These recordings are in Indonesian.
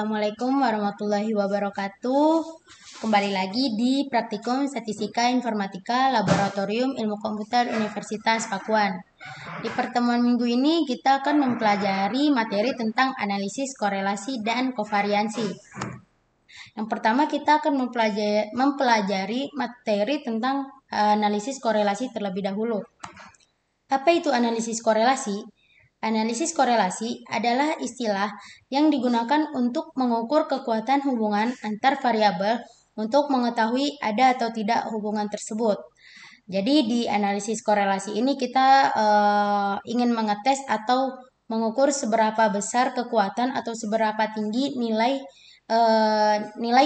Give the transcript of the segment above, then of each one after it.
Assalamualaikum warahmatullahi wabarakatuh. Kembali lagi di Praktikum Statistika Informatika Laboratorium Ilmu Komputer Universitas Pakuan. Di pertemuan minggu ini kita akan mempelajari materi tentang analisis korelasi dan kovariansi. Yang pertama kita akan mempelajari materi tentang analisis korelasi terlebih dahulu. Apa itu analisis korelasi? Analisis korelasi adalah istilah yang digunakan untuk mengukur kekuatan hubungan antar variabel untuk mengetahui ada atau tidak hubungan tersebut. Jadi di analisis korelasi ini kita ingin mengetes atau mengukur seberapa besar kekuatan atau seberapa tinggi nilai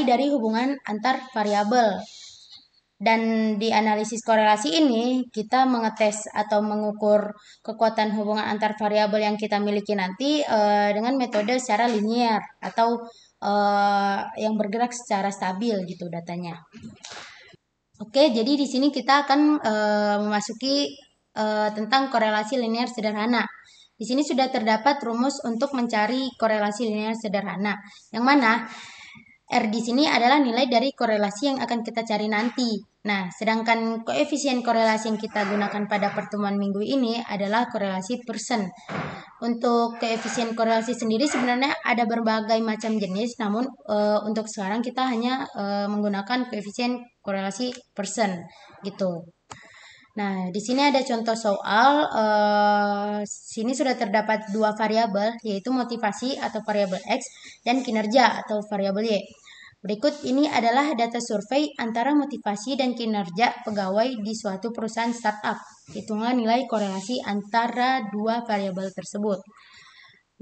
dari hubungan antar variabel. Dan di analisis korelasi ini kita mengetes atau mengukur kekuatan hubungan antar variabel yang kita miliki nanti dengan metode secara linear atau yang bergerak secara stabil gitu datanya. Oke, jadi di sini kita akan memasuki tentang korelasi linear sederhana. Di sini sudah terdapat rumus untuk mencari korelasi linear sederhana, yang mana R di sini adalah nilai dari korelasi yang akan kita cari nanti. Nah, sedangkan koefisien korelasi yang kita gunakan pada pertemuan minggu ini adalah korelasi persen. Untuk koefisien korelasi sendiri sebenarnya ada berbagai macam jenis, namun untuk sekarang kita hanya menggunakan koefisien korelasi persen gitu. Nah, di sini ada contoh soal. Sini sudah terdapat dua variabel, yaitu motivasi atau variabel X dan kinerja atau variabel Y. Berikut ini adalah data survei antara motivasi dan kinerja pegawai di suatu perusahaan startup. Hitunglah nilai korelasi antara dua variabel tersebut.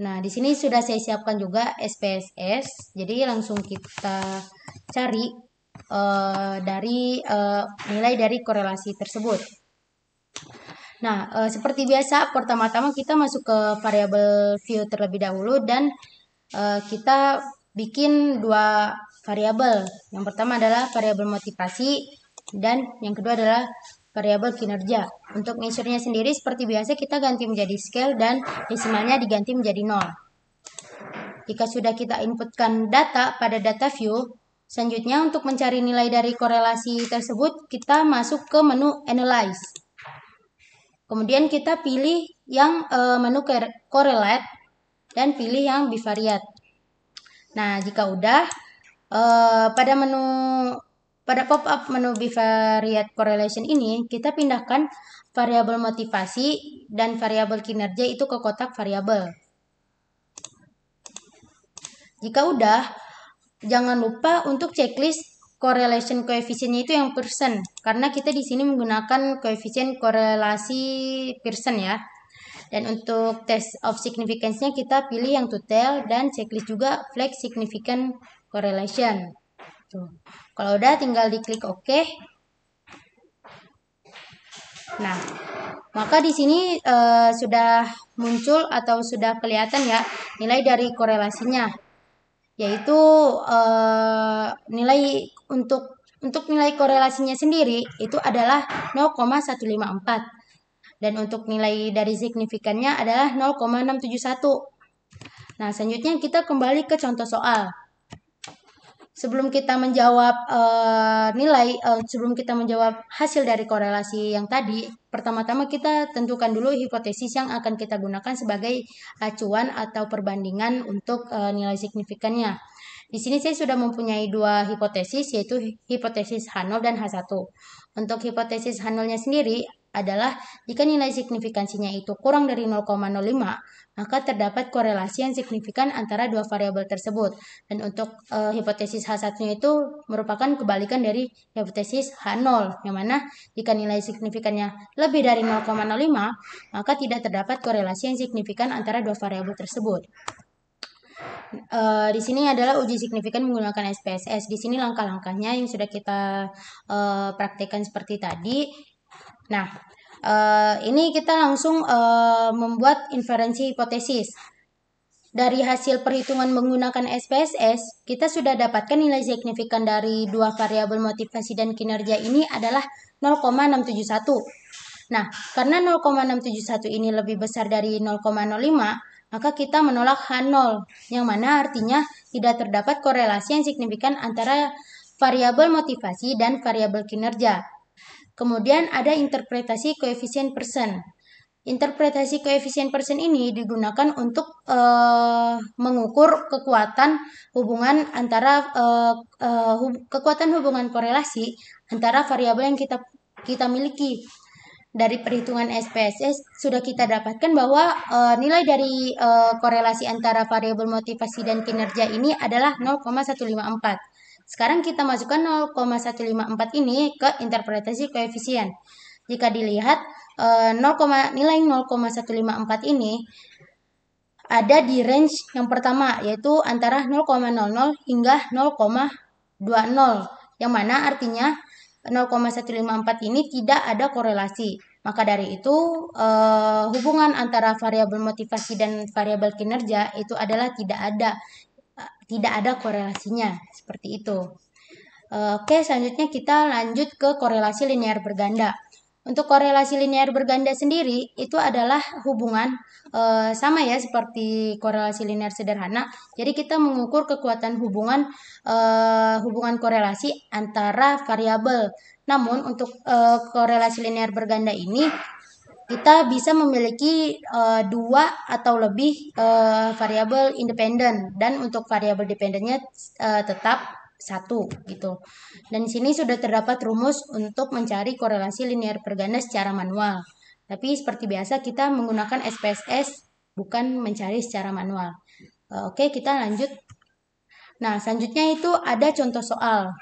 Nah, di sini sudah saya siapkan juga SPSS. Jadi langsung kita cari nilai dari korelasi tersebut. Nah, seperti biasa, pertama-tama kita masuk ke variabel view terlebih dahulu dan kita bikin dua variabel. Yang pertama adalah variabel motivasi dan yang kedua adalah variabel kinerja. Untuk measure-nya sendiri seperti biasa kita ganti menjadi scale dan desimalnya diganti menjadi 0. Jika sudah kita inputkan data pada data view, selanjutnya untuk mencari nilai dari korelasi tersebut kita masuk ke menu analyze. Kemudian kita pilih yang menu correlate dan pilih yang bivariate. Nah, jika udah pada pop-up menu bivariate correlation ini kita pindahkan variabel motivasi dan variabel kinerja itu ke kotak variabel. Jika udah, jangan lupa untuk checklist correlation koefisiennya itu yang persen, karena kita di sini menggunakan koefisien korelasi persen ya. Dan untuk test of significance-nya kita pilih yang total dan checklist juga flex significant correlation. Tuh. Kalau udah tinggal diklik OK. Nah, maka di sini sudah muncul atau sudah kelihatan ya nilai dari korelasinya, yaitu nilai untuk nilai korelasinya sendiri itu adalah 0,154 dan untuk nilai dari signifikannya adalah 0,671. Nah, selanjutnya kita kembali ke contoh soal. Sebelum kita menjawab sebelum kita menjawab hasil dari korelasi yang tadi, pertama-tama kita tentukan dulu hipotesis yang akan kita gunakan sebagai acuan atau perbandingan untuk nilai signifikannya. Di sini saya sudah mempunyai dua hipotesis, yaitu hipotesis H0 dan H1. Untuk hipotesis H0-nya sendiri adalah jika nilai signifikansinya itu kurang dari 0,05, maka terdapat korelasi yang signifikan antara dua variabel tersebut. Dan untuk hipotesis H1-nya itu merupakan kebalikan dari hipotesis H0, yang mana jika nilai signifikannya lebih dari 0,05, maka tidak terdapat korelasi yang signifikan antara dua variabel tersebut. Di sini adalah uji signifikan menggunakan SPSS. Di sini langkah-langkahnya yang sudah kita praktekkan seperti tadi. Nah, ini kita langsung membuat inferensi hipotesis. Dari hasil perhitungan menggunakan SPSS, kita sudah dapatkan nilai signifikan dari dua variabel motivasi dan kinerja ini adalah 0,671. Nah, karena 0,671 ini lebih besar dari 0,05, maka kita menolak H0, yang mana artinya tidak terdapat korelasi yang signifikan antara variabel motivasi dan variabel kinerja. Kemudian ada interpretasi koefisien persen. Interpretasi koefisien persen ini digunakan untuk mengukur kekuatan hubungan antara kekuatan hubungan korelasi antara variabel yang kita miliki. Dari perhitungan SPSS sudah kita dapatkan bahwa nilai dari korelasi antara variabel motivasi dan kinerja ini adalah 0,154. Sekarang kita masukkan 0,154 ini ke interpretasi koefisien. Jika dilihat nilai 0,154 ini ada di range yang pertama, yaitu antara 0,00 hingga 0,20, yang mana artinya 0,154 ini tidak ada korelasi. Maka dari itu hubungan antara variabel motivasi dan variabel kinerja itu adalah tidak ada korelasinya, seperti itu. Oke, selanjutnya kita lanjut ke korelasi linear berganda. Untuk korelasi linear berganda sendiri itu adalah hubungan sama ya seperti korelasi linear sederhana. Jadi kita mengukur kekuatan hubungan korelasi antara variabel. Namun untuk korelasi linear berganda ini kita bisa memiliki dua atau lebih variabel independen, dan untuk variabel dependennya tetap satu gitu. Dan di sini sudah terdapat rumus untuk mencari korelasi linear berganda secara manual. Tapi seperti biasa kita menggunakan SPSS, bukan mencari secara manual. Oke, kita lanjut. Nah, selanjutnya itu ada contoh soal.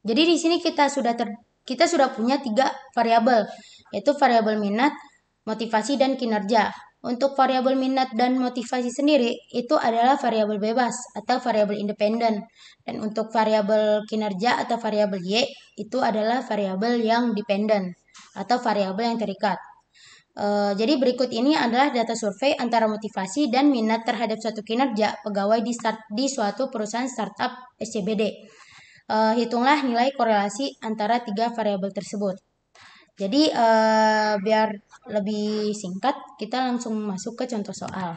Jadi di sini kita sudah punya 3 variabel, yaitu variabel minat, motivasi, dan kinerja. Untuk variabel minat dan motivasi sendiri itu adalah variabel bebas atau variabel independen. Dan untuk variabel kinerja atau variabel Y itu adalah variabel yang dependen atau variabel yang terikat. Jadi berikut ini adalah data survei antara motivasi dan minat terhadap suatu kinerja pegawai di suatu perusahaan startup SCBD. Hitunglah nilai korelasi antara 3 variabel tersebut. Jadi biar lebih singkat, kita langsung masuk ke contoh soal.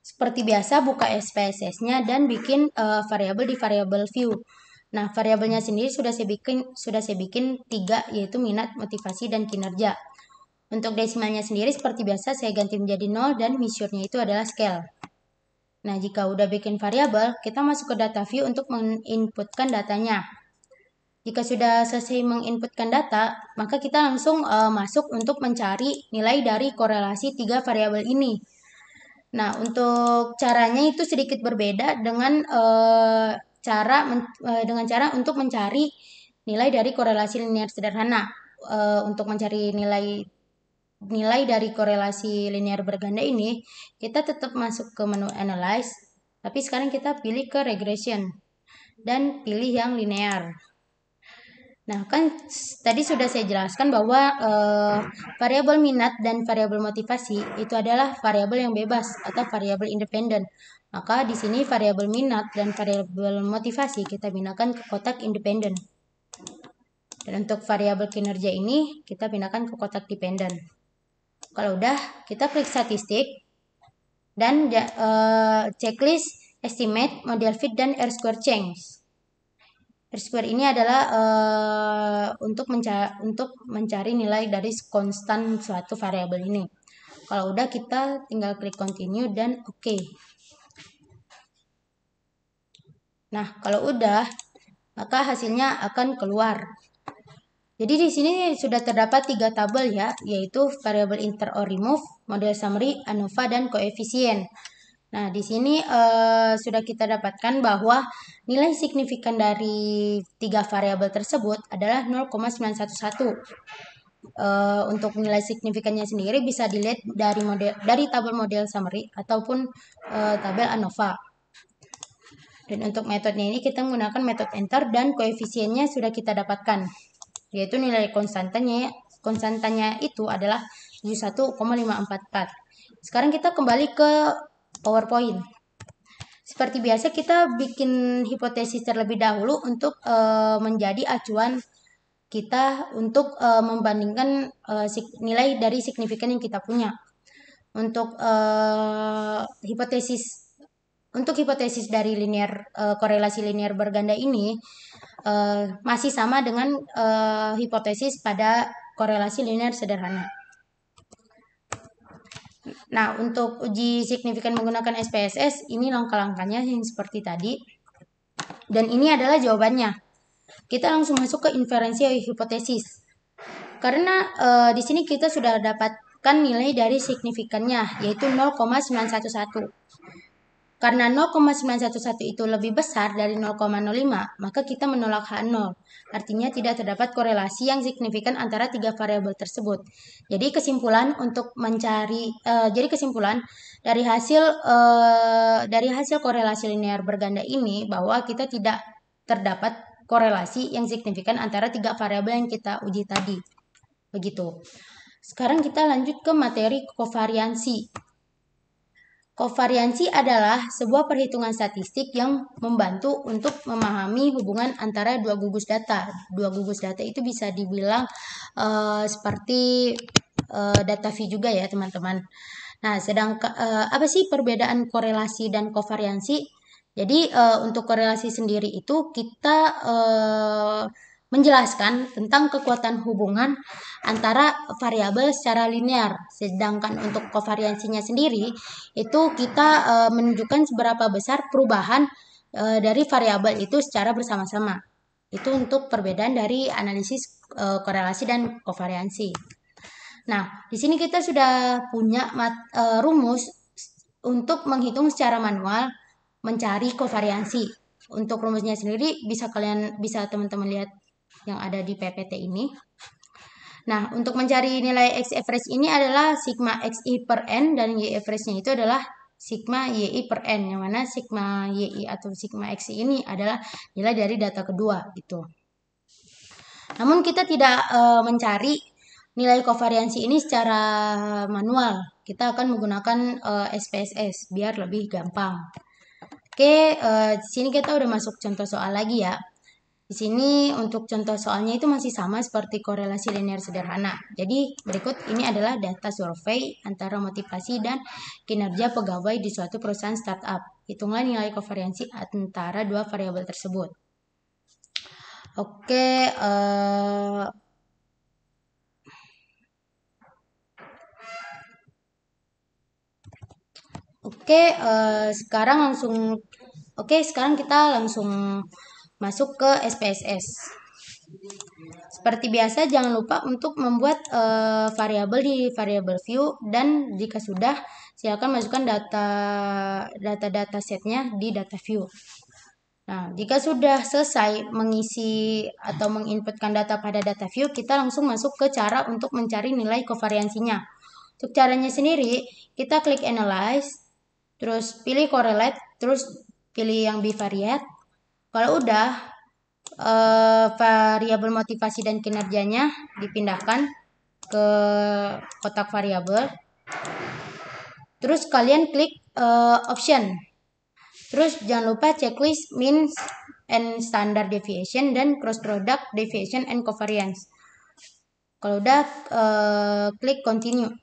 Seperti biasa, buka SPSS-nya dan bikin variabel di variabel view. Nah, variabelnya sendiri sudah saya bikin 3, yaitu minat, motivasi, dan kinerja. Untuk desimalnya sendiri seperti biasa saya ganti menjadi 0 dan measure-nya itu adalah scale. Nah, jika udah bikin variabel, kita masuk ke data view untuk menginputkan datanya. Jika sudah selesai menginputkan data, maka kita langsung masuk untuk mencari nilai dari korelasi 3 variabel ini. Nah, untuk caranya itu sedikit berbeda dengan cara untuk mencari nilai dari korelasi linear sederhana. Untuk mencari nilai dari korelasi linear berganda ini, kita tetap masuk ke menu Analyze, tapi sekarang kita pilih ke Regression dan pilih yang linear. Nah, kan tadi sudah saya jelaskan bahwa variabel minat dan variabel motivasi itu adalah variabel yang bebas atau variabel independen. Maka di sini variabel minat dan variabel motivasi kita pindahkan ke kotak independen. Dan untuk variabel kinerja ini kita pindahkan ke kotak dependen. Kalau udah, kita klik statistik dan checklist, estimate, model fit, dan R-square change. R-square ini adalah untuk mencari nilai dari konstan suatu variabel ini. Kalau udah, kita tinggal klik continue dan oke. Nah, kalau udah, maka hasilnya akan keluar. Jadi di sini sudah terdapat 3 tabel ya, yaitu variabel enter or remove, model summary, ANOVA, dan koefisien. Nah, di sini sudah kita dapatkan bahwa nilai signifikan dari 3 variabel tersebut adalah 0,911. Untuk nilai signifikannya sendiri bisa dilihat dari tabel model summary ataupun tabel ANOVA. Dan untuk metodenya ini kita menggunakan metode enter dan koefisiennya sudah kita dapatkan, yaitu nilai konstantanya itu adalah 71,544. Sekarang kita kembali ke PowerPoint. Seperti biasa kita bikin hipotesis terlebih dahulu untuk menjadi acuan kita untuk membandingkan nilai dari signifikan yang kita punya. untuk hipotesis dari korelasi linear berganda ini masih sama dengan hipotesis pada korelasi linear sederhana. Nah, untuk uji signifikan menggunakan SPSS, ini langkah-langkahnya yang seperti tadi. Dan ini adalah jawabannya. Kita langsung masuk ke inferensi hipotesis. Karena di sini kita sudah dapatkan nilai dari signifikannya, yaitu 0,911. Karena 0,911 itu lebih besar dari 0,05, maka kita menolak H0. Artinya tidak terdapat korelasi yang signifikan antara tiga variabel tersebut. Jadi kesimpulan dari hasil korelasi linear berganda ini bahwa kita tidak terdapat korelasi yang signifikan antara tiga variabel yang kita uji tadi. Begitu. Sekarang kita lanjut ke materi kovariansi. Kovariansi adalah sebuah perhitungan statistik yang membantu untuk memahami hubungan antara dua gugus data. Dua gugus data itu bisa dibilang seperti data view juga ya teman-teman. Nah, apa sih perbedaan korelasi dan kovariansi? Jadi untuk korelasi sendiri itu kita menjelaskan tentang kekuatan hubungan antara variabel secara linear. Sedangkan untuk kovariansinya sendiri itu kita menunjukkan seberapa besar perubahan dari variabel itu secara bersama-sama. Itu untuk perbedaan dari analisis korelasi dan kovariansi. Nah, di sini kita sudah punya rumus untuk menghitung secara manual mencari kovariansi. Untuk rumusnya sendiri bisa teman-teman lihat yang ada di PPT ini. Nah, untuk mencari nilai X average ini adalah sigma XI per N dan Y average-nya itu adalah sigma YI per N, yang mana sigma YI atau sigma XI ini adalah nilai dari data kedua gitu. Namun kita tidak mencari nilai kovariansi ini secara manual. Kita akan menggunakan SPSS biar lebih gampang. Oke, di sini kita udah masuk contoh soal lagi ya. Di sini untuk contoh soalnya itu masih sama seperti korelasi linear sederhana. Jadi berikut ini adalah data survei antara motivasi dan kinerja pegawai di suatu perusahaan startup. Hitunglah nilai kovariansi antara dua variabel tersebut. Oke, sekarang kita langsung masuk ke SPSS. Seperti biasa, jangan lupa untuk membuat variabel di variabel view, dan jika sudah, silakan masukkan data setnya di data view. Nah, jika sudah selesai mengisi atau menginputkan data pada data view, kita langsung masuk ke cara untuk mencari nilai kovariansinya. Untuk caranya sendiri, kita klik Analyze, terus pilih Correlate, terus pilih yang bivariate. Kalau udah, variabel motivasi dan kinerjanya dipindahkan ke kotak variabel. Terus kalian klik option. Terus jangan lupa checklist mean and standard deviation dan cross product deviation and covariance. Kalau udah, klik continue.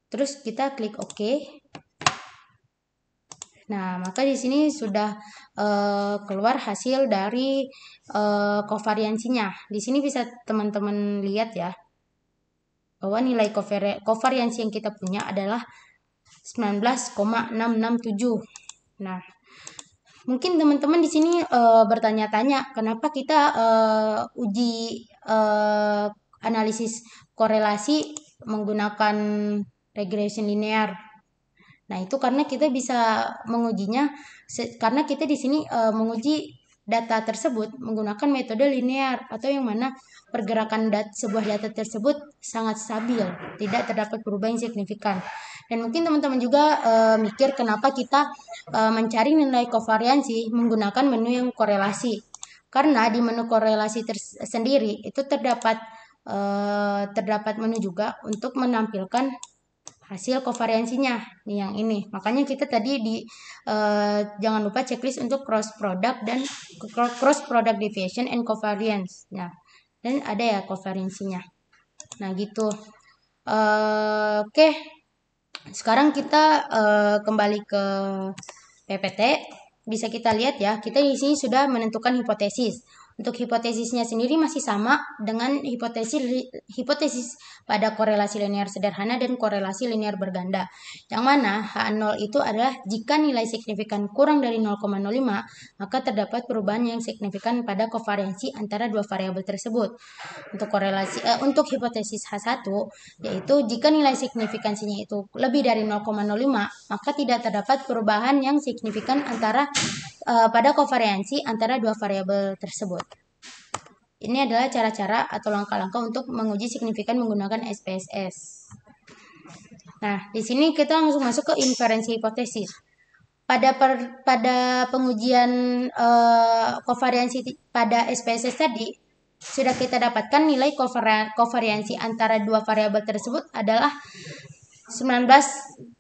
Terus kita klik OK. Nah, maka di sini sudah keluar hasil dari kovariansinya. Di sini bisa teman-teman lihat ya, bahwa nilai kovariansi yang kita punya adalah 19,667. Nah, mungkin teman-teman di sini bertanya-tanya, kenapa kita uji analisis korelasi menggunakan regression linear. Nah, itu karena kita bisa mengujinya karena kita di sini menguji data tersebut menggunakan metode linear, atau yang mana pergerakan sebuah data tersebut sangat stabil, tidak terdapat perubahan yang signifikan. Dan mungkin teman-teman juga mikir kenapa kita mencari nilai kovariansi menggunakan menu yang korelasi. Karena di menu korelasi sendiri itu terdapat menu juga untuk menampilkan hasil kovariansinya nih, yang ini. Makanya kita tadi jangan lupa checklist untuk cross product deviation and covariance. Nah, dan ada ya kovariansinya. Nah, gitu. Oke, sekarang kita kembali ke PPT. Bisa kita lihat ya, kita di sini sudah menentukan hipotesis. Untuk hipotesisnya sendiri masih sama dengan hipotesis pada korelasi linear sederhana dan korelasi linear berganda. Yang mana H0 itu adalah jika nilai signifikan kurang dari 0,05, maka terdapat perubahan yang signifikan pada kovariansi antara dua variabel tersebut. Untuk hipotesis H1, yaitu jika nilai signifikansinya itu lebih dari 0,05, maka tidak terdapat perubahan yang signifikan pada kovariansi antara dua variabel tersebut. Ini adalah cara-cara atau langkah-langkah untuk menguji signifikan menggunakan SPSS. Nah, di sini kita langsung masuk ke inferensi hipotesis. Pada pengujian kovariansi pada SPSS tadi, sudah kita dapatkan nilai kovariansi antara dua variabel tersebut adalah 19,667.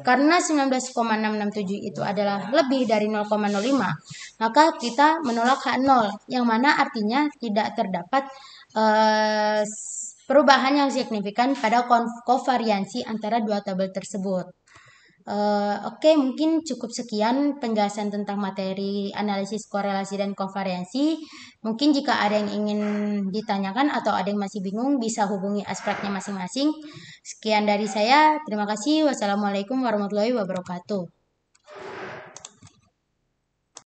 Karena 19,667 itu adalah lebih dari 0,05, maka kita menolak H0, yang mana artinya tidak terdapat perubahan yang signifikan pada kovariansi antara dua tabel tersebut. Oke, mungkin cukup sekian penjelasan tentang materi analisis korelasi dan kovariansi. Mungkin jika ada yang ingin ditanyakan atau ada yang masih bingung, bisa hubungi aspeknya masing-masing. Sekian dari saya, terima kasih. Wassalamualaikum warahmatullahi wabarakatuh.